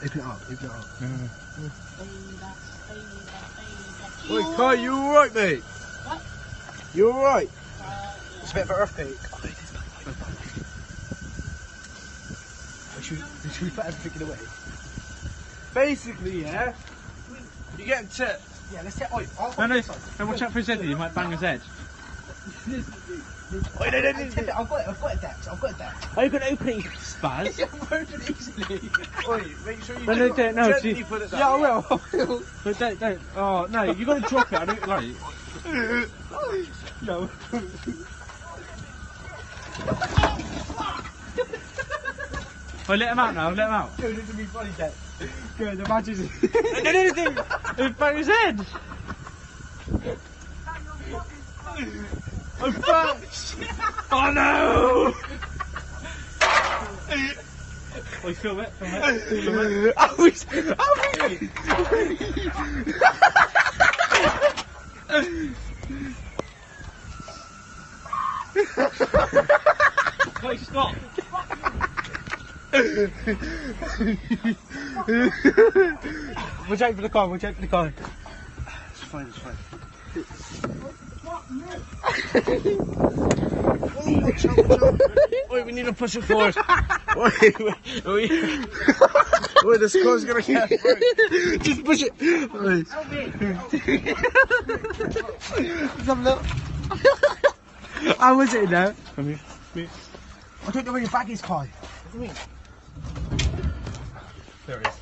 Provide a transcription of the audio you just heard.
Open it up, open it up. Wait, Kai, you alright, mate? What? You alright? It's a bit of an earthquake. Should we put everything away? Basically, yeah, you get to... Yeah, let's take. Oi, No, watch out for his head, he might bang his head. Wait, no. I've got it, Dex. I've got it, Dex. Are you going to open it, you spaz? I've opened it easily. Wait, make sure you No, gently put it down. Yeah, I will. But don't. Oh, no, you got to drop it, I don't like it. No. Oh, let him out now, let him out. Dude, this would be funny, Dex. Good, imagine. Don't bang his head. Oh, fuck! Oh, no! Oh, film it. Wait, stop! Watch out for the car, It's fine. Wait, we need to push it forward. Wait, this car's gonna catch fire. Just push it. Wait. How was it now? Come here. I don't know where your bag is, Kai. There it is.